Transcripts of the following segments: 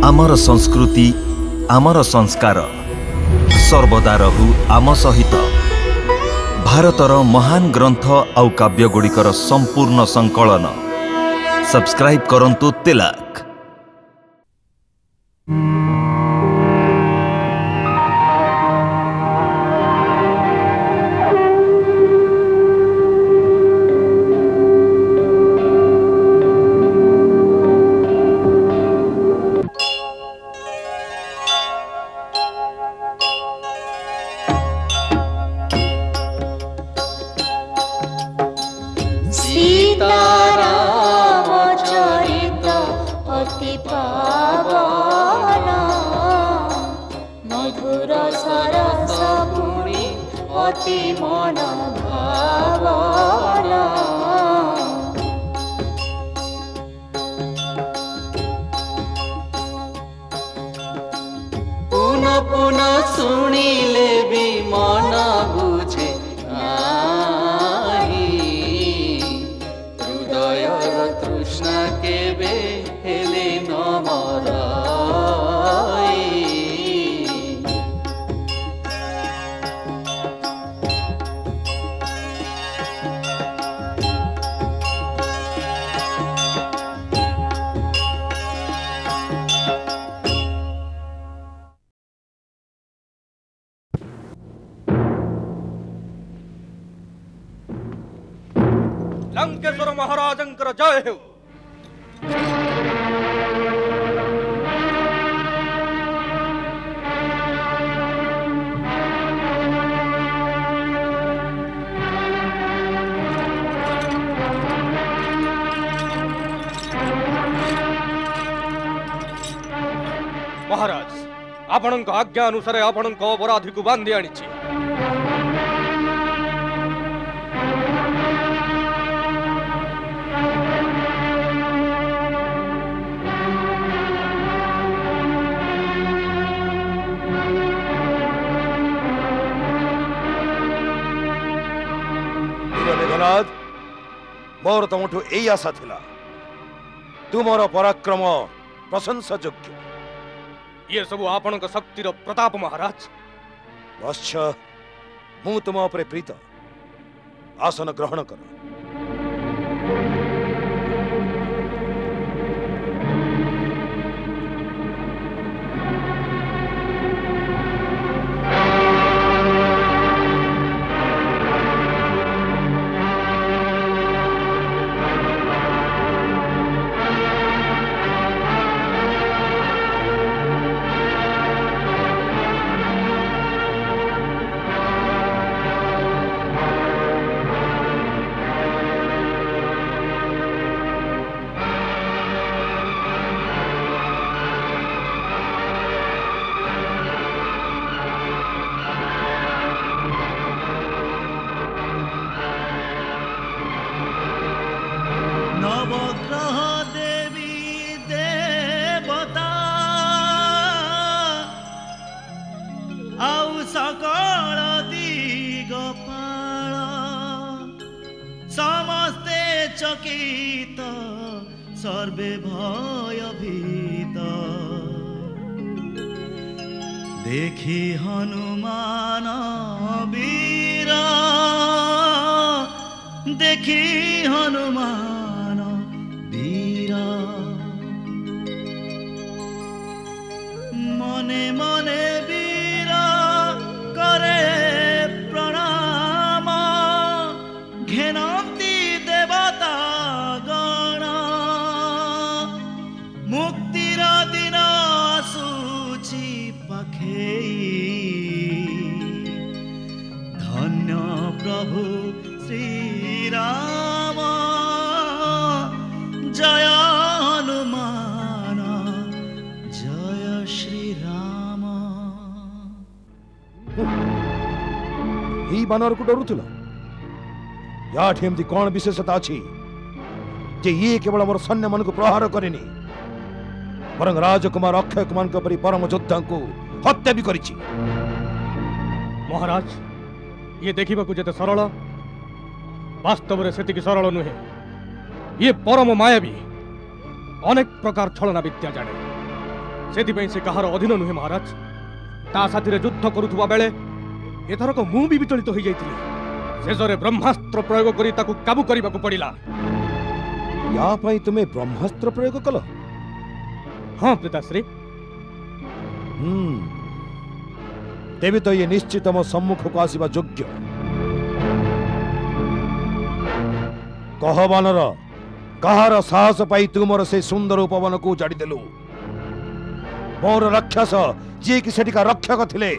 आमर संस्कृति आमर संस्कार सर्वदा रहु आम सहित। भारतर महान ग्रंथ आउ काव्यगुड़िकर संपूर्ण संकलन सब्सक्राइब करंतु तिलक। लंकेश्वर महाराजंकर जय हो। महाराज आपणक आज्ञा अनुसार आपणक अपराधी को बांधी आनिछि। मोर तुमठू यही आशा थिला, तुमर पराक्रम प्रशंसा योग्य। ये सब आपणक शक्तिर प्रताप महाराज। वत्स मु तुम उपरे प्रीत, आसन ग्रहण कर। सर्वे भयभीत देखी हनुमान वीर, देखी हनुमान वीर। मने मने वीर करे प्रणाम, घेनती देवता गण। मुक्तिर दिन आसुछि पाखेई, धन्य प्रभु श्री राम। जय हनुमान जय श्री राम। ही बानर को डरुथिल? याठी एमती कौन विशेषता अछि जे ये केवल मोर सैन्य मन को प्रहार करेनी, बरं राजकुमार अक्षय कुमार परी परम योद्धा को हत्या भी करिछि। महाराज ये देखा जेते सरल, वास्तव में सेतिकी सरल नुहे। ये परम मायावी, अनेक प्रकार छलना विद्या जाने। सेथिपई से कहार अधीन नुहे महाराज। ता साथी युद्ध करुवा बेले एथरक मु भी विचलित हो जाइथिली। शेषरे ब्रह्मास्त्र प्रयोग करी ताकू काबू करने को पड़िला। या पई तुम्हें ब्रह्मास्त्र प्रयोग कल? हाँ पिताश्री। तेबे तो ये निश्चित मो सम्मुख को आसीबा योग्य। कह बानर कहार साहस पाई तुमर से सुंदर उपवन को उजाड़ी देलु। मोर राक्षस जी कि सेठिका रक्षक थिले,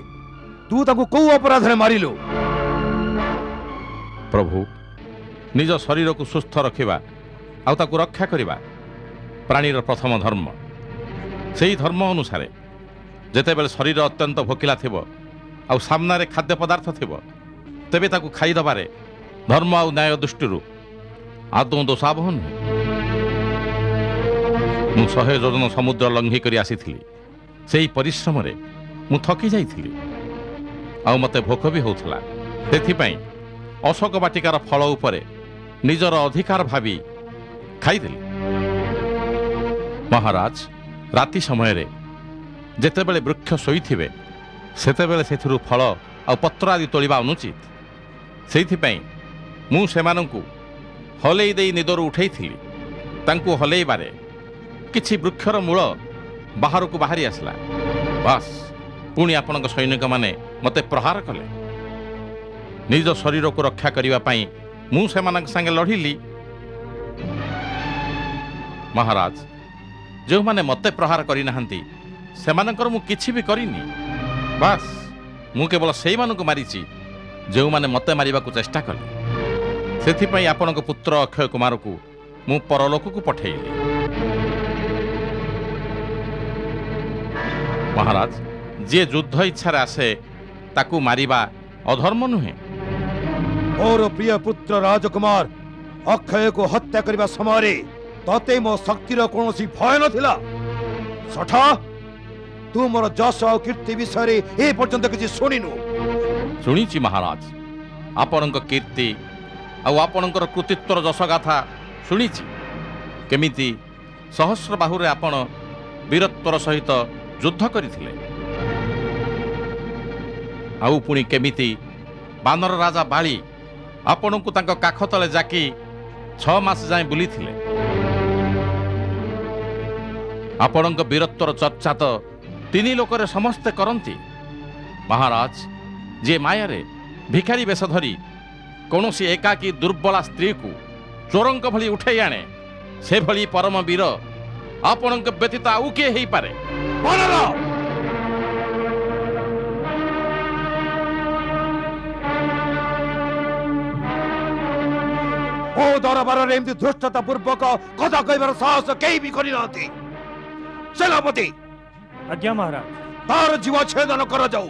तू ताकू को अपराध रे मारिलु? प्रभु, निज शरीर को सुस्थ रखिबा आ ताकू रक्षा करिबा प्राणीर प्रथम धर्म। सेही धर्म अनुसार जेतेबेले शरीर अत्यंत भोकिला थिबो आ सामना रे खाद्य पदार्थ थिबो तेबे ताकू खाई दबारे धर्म आ न्याय दृष्टि आदौ दोषावह नुहे। मु 100 योजन समुद्र लंघी करी आसीथिली। सेही परिश्रम रे मु थकी जाइथिली आ मते भोक भी होउथला। तेथिपई अशोक बाटिकार फल उपरे निजर अधिकार भावी खाइदेली। महाराज, राति समय रे जेतेबेले वृक्ष शोइथिबे सेतेबेले सेथिरु फल आ पत्र आदि तोलिबा अनुचित। सेइथिपई मु सेमानंकु हलेई देई निदरु उठेइथिली। तांकु हलेई बारे किछि वृक्षर मूल बाहर को बाहरी आसला। बस पुणी आपणक सैनिक माने मते प्रहार कले। निज शरीर को रक्षा करिवा पई मु सेमानक संगे लढिली। महाराज, जो माने मते प्रहार करि नाहंती सेमानकर मु किछि भी करिनी। बस मु केवल सेई मानकु मारिछि जो माने मते मारिबा को चेष्टा कले। सेथिपई आपणक पुत्र अक्षय कुमार को मु परलोक को पठेइली। महाराज, जे युद्ध इच्छा आसे ताकू मारिबा अधर्म नुहे। मोर प्रिय पुत्र राजकुमार अक्षय को हत्या करबा समय तते मो शक्तिर कोनोसी भय नथिला। सठा, तू मोर जस और कीर्ति विषय ए पर्यंत किछि सुनिनु? सुनिछि महाराज। आपणक कीर्ति आ आपणकर कृतित्वर जसगाथा सुनिछि। केमिति सहस्र बाहुरे आपण वीरत्वर सहित युद्ध करिथिले। आउ पुणी केमिति बानर राजा बाली आपणकु तांको काख तले जाकी 6 मास जाए बुलीथिले। आपणक वीरत्वर चर्चा तो 3 लोकरे समस्ते करंती। महाराज, जे मायारे भिखारी बेश धरी कौनसी एकाकी दुर्बला स्त्री को चोरंक भली उठे आणे से भली परम वीर आपणक व्यतीत आउ किए हेई पारे? ओ दरबार रे एमती धृष्टता पूर्वक कथा कहबार साहस केही भी करि नांती। सेनापति, आज्ञा महाराज। तार जीव छेदन कर जाऊ।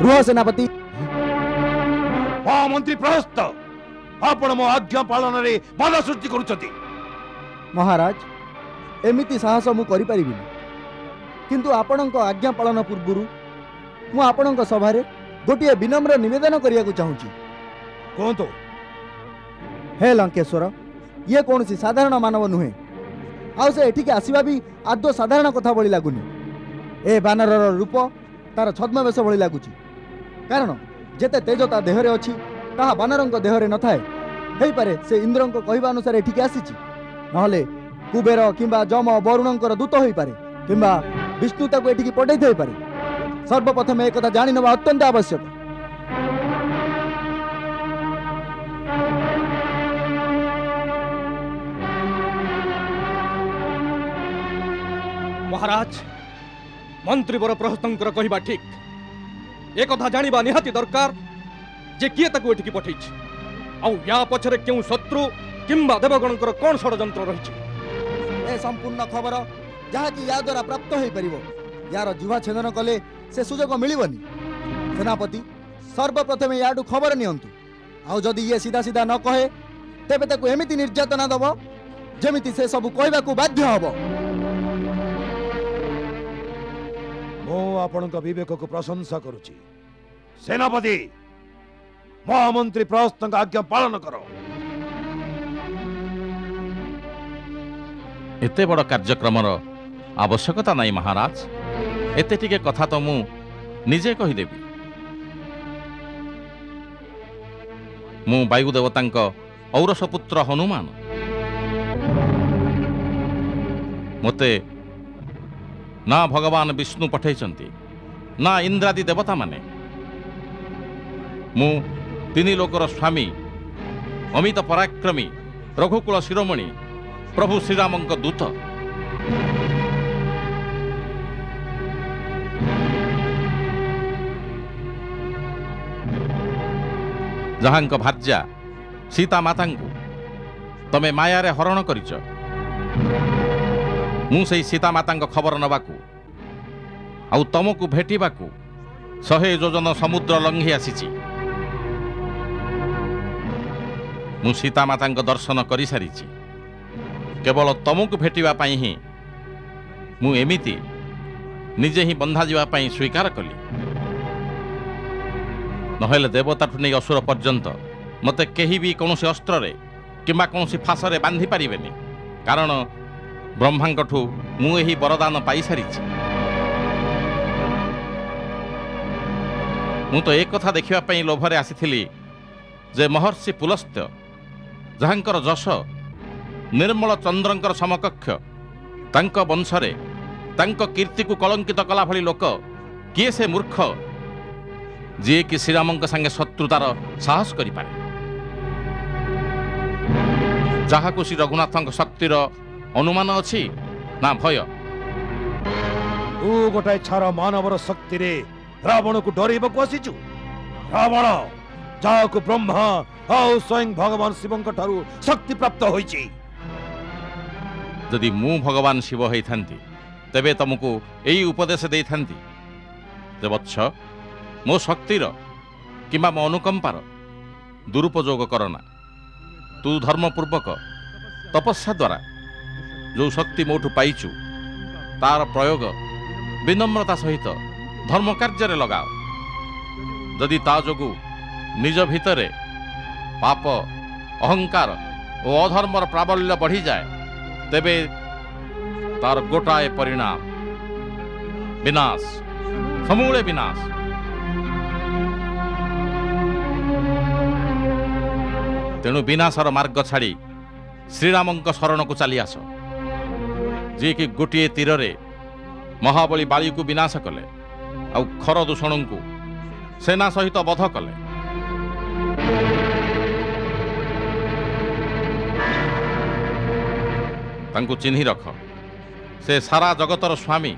रुह सेनापति। मंत्री प्रहस्त, आपण मो आज्ञा पालन रे बाधा सृष्टि करूछथि। महाराज, एमिति साहस मु करि परिबिनी, किंतु आपणक आज्ञा पालन पूर्वरु मु आपणक सभारे गोटिए विनम्र निवेदन करिया को चाहूची। कोंतो? हे लंकेश्वर, ये कौन सी साधारण मानव नुहे। आउ से एठिके आसीबा भी आदो साधारण कथा भली लागुनी। ए बानरर रूप तार छद्मवेश भली लागुची। कारण जेते तेज ता देहरे अछि ताहा बानरंक देहरे न थाए। हेई पारे से इंद्रंक कहिबा अनुसार एठिके आसीची, नहले कुबेर किंबा जम वरुणंकर दूत होई पारे, किंबा विष्णु ताको एठिके पठै थई पारे। सर्वप्रथम एक कथा जानि नबा अत्यंत आवश्यक। महाराज, मंत्री वर प्रहस्तंकर कहिबा ठीक। एक कथा जानिबा निहाती दरकार जे किए ताकू एठिकी पठैछि, आउ या पछरे केउ शत्रु किंबा देवगणकर कोन षडयंत्र रहिछि। ए संपूर्ण खबर जहा कि या द्वारा प्राप्त होई परिबो। यार जीवा छेदन कले से सुजोग मिलिबनी। सेनापति, सर्वप्रथम याडू खबर नियंतु। आउ जदि ये सीधा सीधा न कहे तेबे ताकू एमिति निर्यातना दबो जेमिति से सब कहबा को बाध्य हबो। मो आपणक विवेक को प्रशंसा करुछि। सेनापति, महामंत्री प्रहस्तंक आज्ञा पालन करो। एते बड़ कार्यक्रमर आवश्यकता नहीं महाराज। एते टिके कथा तो मु निजे कहीदेवी। मु वायुदेवतांक औरसपुत्र हनुमान। मते ना भगवान विष्णु पठेइचंती ना इंद्रादि देवता माने। मु तीनी लोकर स्वामी अमित पराक्रमी रघुकुल शिरोमणि प्रभु श्रीरामंक दूत। जहांक भार्या सीता माता तमे मायारे हरण करिच। मु सेई सीता माता खबर नबाकू आउ तमकू भेटिबाकू 100 योजन समुद्र लंघी आसीची। मु सीता माता दर्शन करि सारिची। केवल तमकू भेटिबा पई ही मु एमिति निजे ही बंधा जीवा पई स्वीकार कली। नहेले देवताठू नहीं असुर पर्यंत मते केही भी कौनसी अस्त्रे किंबा कौनसी फासरे बांधि पारिबेनी। कारण ब्रह्मांकठू मु एही वरदान पाई सारिची। मु तो एक कथा देखिबा पई लोभरे आसीथिली जे महर्षि पुलस्त्य जहांकर जश निर्मल चंद्रंकर समकक्ष तांक वंशरे तांक कीर्ति को कलंकित कला भली लोक किए से मूर्ख जी कि श्रीरामंक संगे शत्रुतार साहस करि पारे। जहाकू श्री रघुनाथंक शक्तिर अनुमान अछि ना भय। तू गोटाए छार मानवर शक्ति रे रावण को डरेबा को आसीचु। रावण जाको ब्रह्मा और स्वयं भगवान शिवंक ठारू शक्ति प्राप्त होईची। यदि मु भगवान शिव होई थांती तेबे तुमको एई उपदेश देई थांती जे वत्स मो शक्तिर किंबा मो अनुकंपार दुरुपयोग करना। तू धर्मपूर्वक तपस्या द्वारा जो शक्ति मोठू पाइचु तार प्रयोग विनम्रता सहित धर्म कार्य लगाओ। यदि ता जोगु निज भितरे पाप अहंकार और अधर्मर प्राबल्य बढ़ी जाए तेबे तार गोटाए परिणाम विनाश, समूले विनाश। तेणु विनाशर मार्ग छाड़ी श्रीरामंक शरण को चली आस। जी कि गोटे तीर रे महाबली बाली को विनाश कले आउ खर दूषण को सेना सहित बध कले। तांकु चिन्हि रख से सारा जगतर स्वामी।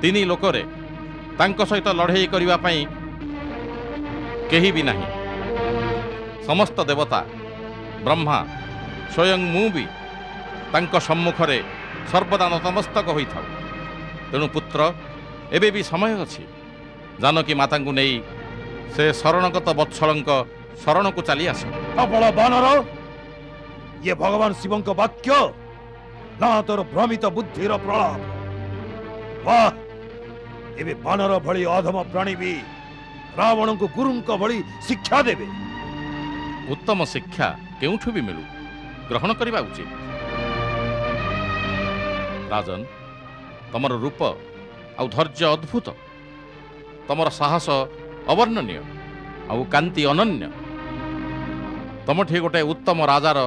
तीनी लोकरे तांको सहित लड़ाई करिवा पई केही भी नहीं। समस्त देवता ब्रह्मा स्वयं मु भी तांको सम्मुखरे सर्वदा नतमस्तक होई थाउ। तेणु पुत्र एबे भी समय अछि जानकी माता को नहीं से शरणगत वत्सलंक शरण को चली आस। अपना बानर ये भगवान शिवंक वाक्य ना तोर भ्रमित बुद्धिर प्रलाप। वाह एबे बानर भली अधम प्राणी भी रावण को गुरुंक भली शिक्षा देवे। उत्तम शिक्षा केउठु भी मिलू ग्रहण करबा उचित। राजन तमर रूप आउ धैर्य अद्भुत, तमर साहस अवर्णनीय आउ कांति अनन्य। तमठी गोटे उत्तम राजार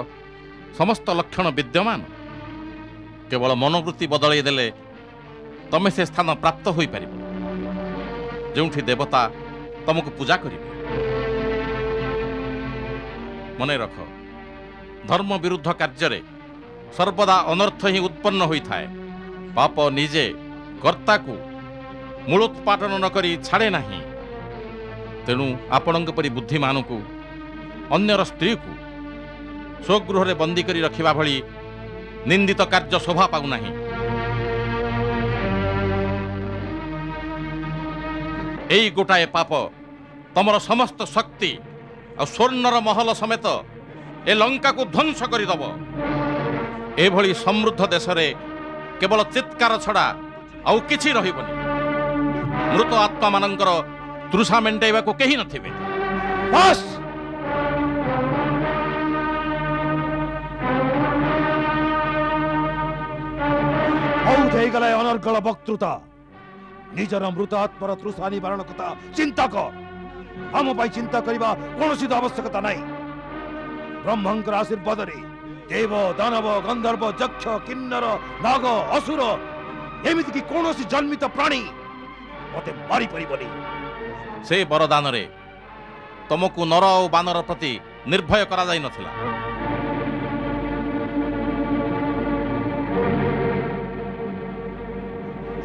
समस्त लक्षण विद्यमान। केवल मनोवृत्ति बदलाई देले तमे से स्थान प्राप्त होई परिबो जोंठी देवता तुमको पूजा करिबे। मने रख धर्म विरुद्ध कार्य सर्वदा अनर्थ ही उत्पन्न होई थाए। पाप निजे कर्ता को मूलोत्पाटन न करी छाड़े नहीं। तेणु आपणक परी बुद्धिमान को अन्यर स्त्री को स्वगृह रे बंदी करी रखिबा भली निंदित कार्य शोभा पाउ नहीं। एई गोटाए पाप तमर समस्त शक्ति और स्वर्णर महल समेत ए लंका को ध्वंस करदब। एभली समृद्ध देश रे केवल चित्कार छड़ा आउ किछि रहिबनी। मृत आत्मा मानकर तृषा मेंटाइबा को केही नथिबे। बस ହେଇଗଲା ଏ ଅନର୍ଗଳ ବକ୍ତୃତା। ନିଜର ମୃତ ଆତ୍ମାର ତୃଷା ନିବାରଣ କଥା ଚିନ୍ତା କର। ଆମ ପାଇଁ ଚିନ୍ତା କରିବା କୌଣସି ଆବଶ୍ୟକତା ନାହିଁ। ବ୍ରହ୍ମଙ୍କର ଆଶୀର୍ବାଦରେ ଦେବ ଦାନବ ଗନ୍ଧର୍ବ ଯକ୍ଷ କିନ୍ନର ନାଗ ଅସୁର ଏମିତିକି କୌଣସି ଜନ୍ମିତ ପ୍ରାଣୀ ମତେ ମାରିପାରିବନି। ସେ ବରଦାନରେ ତମକୁ ନର ଓ ବାନର ପ୍ରତି ନିର୍ଭୟ କରାଯାଇ ନଥିଲା।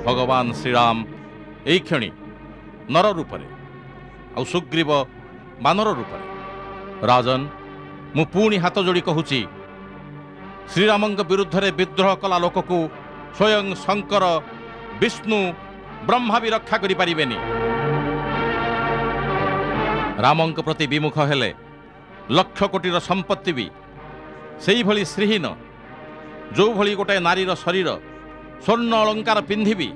ଭଗବାନ ଶ୍ରୀରାମ ଏହି କ୍ଷଣି ନର ରୂପରେ ଆଉ ସୁଗ୍ରୀବ ବାନର ରୂପରେ। ରାଜନ, ମୁଁ ପୁଣି ହାତ ଯୋଡ଼ି କହୁଛି, ଶ୍ରୀରାମଙ୍କ ବିରୁଦ୍ଧରେ ବିଦ୍ରୋହ କଲା ଲୋକକୁ ସ୍ୱୟଂ ଶଙ୍କର, ବିଷ୍ଣୁ, ବ୍ରହ୍ମା ବି ରକ୍ଷା କରିପାରିବେନି। ରାମଙ୍କ ପ୍ରତି ବିମୁଖ ହେଲେ ଲକ୍ଷ କୋଟିର ସମ୍ପତ୍ତି ବି ସେଇଭଳି ଶ୍ରୀହୀନ, ଯେଉଁଭଳି ଗୋଟାଏ ନାରୀର ଶରୀର ସ୍ୱର୍ଣ୍ଣ ଅଳଙ୍କାର ପିନ୍ଧିବି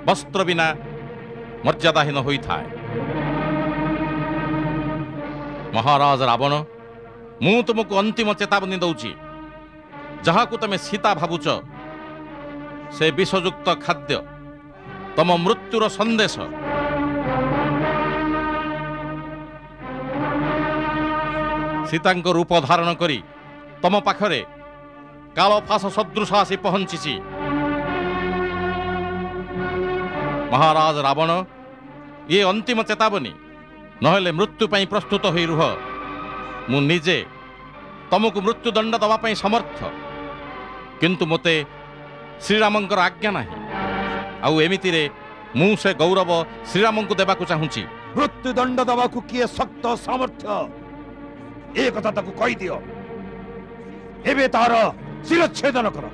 ବସ୍ତ୍ର ବିନା ମର୍ଯ୍ୟାଦାହୀନ ହୋଇଥାଏ। ମହାରାଜ ରାବଣ, ମୁଁ ତୁମକୁ ଅନ୍ତିମ ଚେତାବନୀ ଦେଉଛି, ଯାହାକୁ ତମେ ସୀତା ଭାବୁଛ ସେ ବିଷଯୁକ୍ତ ଖାଦ୍ୟ ତମ ମୃତ୍ୟୁର ସନ୍ଦେଶ। ସୀତାଙ୍କ ରୂପ ଧାରଣ କରି ତମ ପାଖରେ କାଳଫାସ ସଦୃଶ ଆସି ପହଞ୍ଚିଛି। ମହାରାଜ ରାବଣ, ଇଏ ଅନ୍ତିମ ଚେତାବନୀ, ନହେଲେ ମୃତ୍ୟୁ ପାଇଁ ପ୍ରସ୍ତୁତ ହୋଇ ରୁହ। ମୁଁ ନିଜେ ତମକୁ ମୃତ୍ୟୁଦଣ୍ଡ ଦେବା ପାଇଁ ସମର୍ଥ, କିନ୍ତୁ ମୋତେ ଶ୍ରୀରାମଙ୍କର ଆଜ୍ଞା ନାହିଁ। ଆଉ ଏମିତିରେ ମୁଁ ସେ ଗୌରବ ଶ୍ରୀରାମଙ୍କୁ ଦେବାକୁ ଚାହୁଁଛି। ମୃତ୍ୟୁଦଣ୍ଡ ଦେବାକୁ କିଏ ଶକ୍ତ ସାମର୍ଥ୍ୟ ଏ କଥା ତାକୁ କହିଦିଅ। ଏବେ ତାର ଶିରଚ୍ଛେଦନ କର।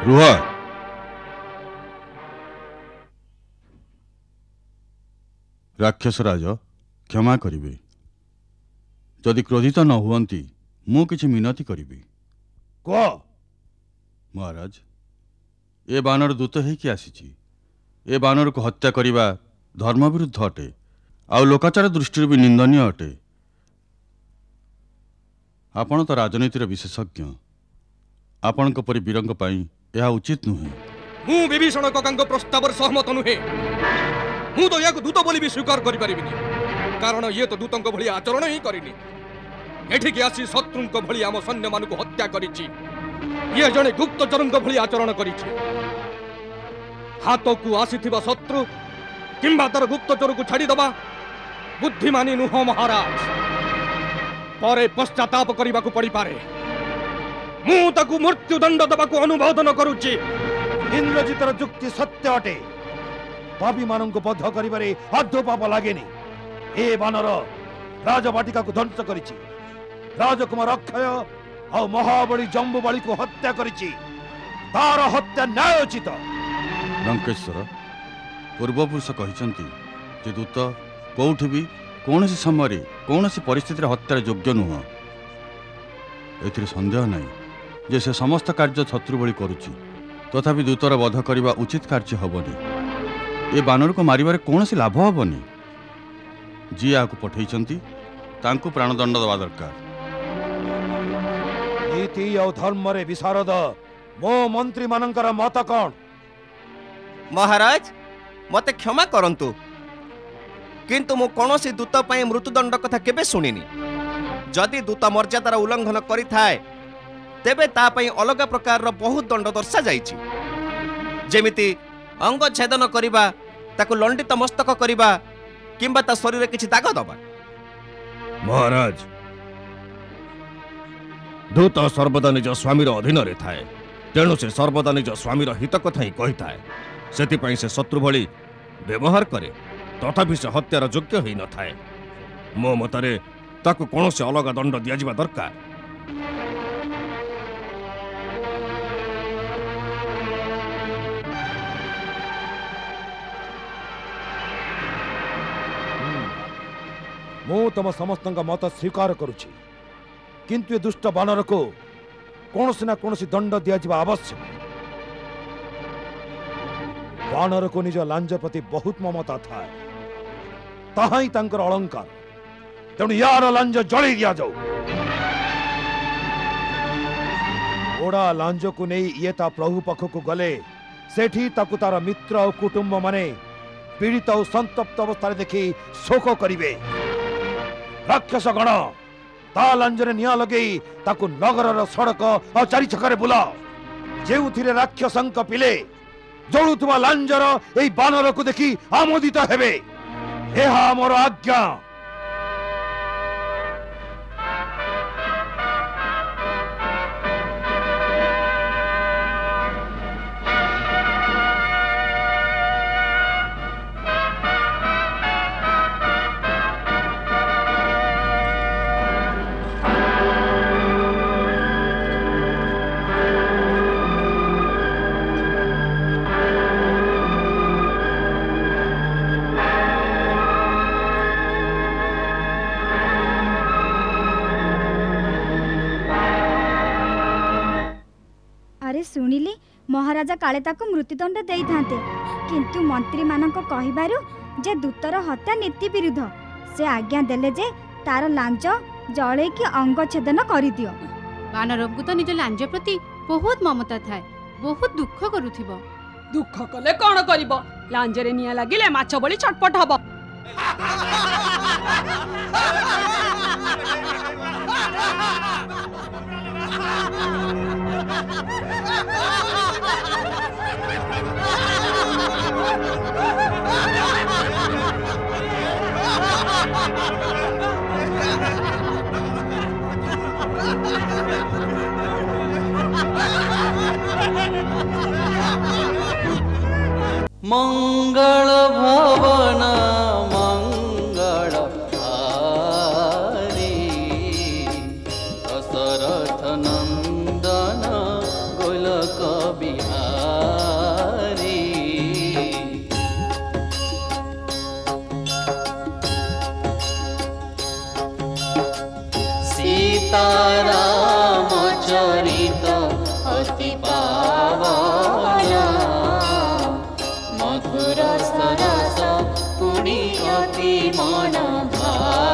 ରୁହ। ରାକ୍ଷସ ରାଜ, କ୍ଷମା କରିବେ। ଯଦି କ୍ରୋଧିତ ନ ହୁଅନ୍ତି ମୁଁ କିଛି ମିନତି କରିବି। କୁହ। ମହାରାଜ, ଏ ବାନର ଦୂତ ହେଇକି ଆସିଛି। ଏ ବାନରକୁ ହତ୍ୟା କରିବା ଧର୍ମ ବିରୁଦ୍ଧ ଅଟେ, ଆଉ ଲୋକାଚାର ଦୃଷ୍ଟିରୁ ବି ନିନ୍ଦନୀୟ ଅଟେ। ଆପଣ ତ ରାଜନୀତିର ବିଶେଷଜ୍ଞ, ଆପଣଙ୍କ ପରି ବୀରଙ୍କ ପାଇଁ ଏହା ଉଚିତ ନୁହେଁ। ମୁଁ ବିଭୀଷଣ କକାଙ୍କ ପ୍ରସ୍ତାବରେ ସହମତ ନୁହେଁ। ମୁଁ ତ ଏହାକୁ ଦୂତ ବୋଲି ବି ସ୍ୱୀକାର କରିପାରିବିନି, କାରଣ ଇଏ ତ ଦୂତଙ୍କ ଭଳି ଆଚରଣ ହିଁ କରିନି। ଏଠିକି ଆସି ଶତ୍ରୁଙ୍କ ଭଳି ଆମ ସୈନ୍ୟମାନଙ୍କୁ ହତ୍ୟା କରିଛି। ଇଏ ଜଣେ ଗୁପ୍ତଚରଙ୍କ ଭଳି ଆଚରଣ କରିଛି। ହାତକୁ ଆସିଥିବା ଶତ୍ରୁ କିମ୍ବା ତାର ଗୁପ୍ତଚରକୁ ଛାଡ଼ିଦେବା ବୁଦ୍ଧିମାନୀ ନୁହଁ ମହାରାଜ। ପରେ ପଶ୍ଚାତାପ କରିବାକୁ ପଡ଼ିପାରେ। ମୁଁ ତାକୁ ମୃତ୍ୟୁଦଣ୍ଡ ଦେବାକୁ ଅନୁମୋଦନ କରୁଛି। ଇନ୍ଦ୍ରଜିତର ଯୁକ୍ତି ସତ୍ୟ ଅଟେ। ପାପୀମାନଙ୍କୁ ବଧ କରିବାରେ ଆଦୌ ପାପ ଲାଗେନି। ଏ ବାନର ରାଜବାଟିକାକୁ ଧ୍ୱଂସ କରିଛି, ରାଜକୁମାର ଅକ୍ଷୟ ଆଉ ମହାବଳୀ ଜମ୍ବୁବାଳୀକୁ ହତ୍ୟା କରିଛି। ତାର ହତ୍ୟା ନ୍ୟାୟୋଚିତ। ଲଙ୍କେଶ୍ୱର, ପୂର୍ବପୁରୁଷ କହିଛନ୍ତି ଯେ ଦୂତ କୋଉଠି ବି କୌଣସି ସମୟରେ କୌଣସି ପରିସ୍ଥିତିରେ ହତ୍ୟାର ଯୋଗ୍ୟ ନୁହଁ। ଏଥିରେ ସନ୍ଦେହ ନାହିଁ ଯେ ସେ ସମସ୍ତ କାର୍ଯ୍ୟ ଶତ୍ରୁ ଭଳି କରୁଛି। ତଥାପି ଦୂତର ବଧ କରିବା ଉଚିତ କାର୍ଯ୍ୟ ହେବନି। ଏ ବାନରକୁ ମାରିବାରେ କୌଣସି ଲାଭ ହେବନି। ଯିଏ ଏହାକୁ ପଠାଇଛନ୍ତି ତାଙ୍କୁ ପ୍ରାଣଦଣ୍ଡ ଦେବା ଦରକାର। ନୀତି ଆଉ ଧର୍ମରେ ବିଶାରଦ ମୋ ମନ୍ତ୍ରୀମାନଙ୍କର ମତ କ'ଣ? ମହାରାଜ, ମୋତେ କ୍ଷମା କରନ୍ତୁ, କିନ୍ତୁ ମୁଁ କୌଣସି ଦୂତ ପାଇଁ ମୃତ୍ୟୁଦଣ୍ଡ କଥା କେବେ ଶୁଣିନି। ଯଦି ଦୂତ ମର୍ଯ୍ୟାଦାର ଉଲ୍ଲଂଘନ କରିଥାଏ ତେବେ ତା ପାଇଁ ଅଲଗା ପ୍ରକାରର ବହୁତ ଦଣ୍ଡ ଦର୍ଶାଯାଇଛି, ଯେମିତି ଅଙ୍ଗ ଛେଦନ କରିବା, ତାକୁ ଲଣ୍ଡିତ ମସ୍ତକ କରିବା କିମ୍ବା ତା ଶରୀରରେ କିଛି ଦାଗ ଦେବା। ମହାରାଜ, ଦୂତ ସର୍ବଦା ନିଜ ସ୍ୱାମୀର ଅଧୀନରେ ଥାଏ, ତେଣୁ ସେ ସର୍ବଦା ନିଜ ସ୍ୱାମୀର ହିତ କଥା ହିଁ କହିଥାଏ। ସେଥିପାଇଁ ସେ ଶତ୍ରୁ ଭଳି ବ୍ୟବହାର କରେ, ତଥାପି ସେ ହତ୍ୟାର ଯୋଗ୍ୟ ହୋଇନଥାଏ। ମୋ ମତରେ ତାକୁ କୌଣସି ଅଲଗା ଦଣ୍ଡ ଦିଆଯିବା ଦରକାର। ମୁଁ ତମ ସମସ୍ତଙ୍କ ମତ ସ୍ୱୀକାର କରୁଛି, କିନ୍ତୁ ଏ ଦୁଷ୍ଟ ବାନରକୁ କୌଣସି ନା କୌଣସି ଦଣ୍ଡ ଦିଆଯିବା ଆବଶ୍ୟକ। बानर को निज लांज प्रति बहुत ममता थाए ताहा ही तांकर अलंकार तेणु यार लांज जळी दिया जाऊ ओडा लांज को नहीं ये ता प्रभु पाख को गले सेठी ताकु तार मित्र और कुटुंब माने पीड़ित और संतप्त अवस्था देखी शोक करिवे राक्षस गण ता लांजरे निया लगेई ताकु नगरर सड़क और चारि छकरे बुला जेउथिरे राक्षसंक पिले जळुथुवा लांजर एई बानर को देखी आमोदित हेबे एहा मोर आज्ञा शुणिली महाराजा काले ताको मृत्युदंड देई थांते किंतु मंत्री मानक कहिबारु जे दूतर हत्या नीति विरुद्ध से आज्ञा देले जे तार लांज जळे कि अंग छेदन करि दियो। बानरबु तो निज लांज प्रति बहुत ममता थाए बहुत दुख करूथिबो। दुख कले कोन करिवो लांजरे निया लागिले माछ बळी छटपट हबो। मंगल भवन मंगल हारी दशरथ नंदन गोलक बिहारी सीताराम चरित अति पावन मधुर सरस पुण्य अति मन भावन।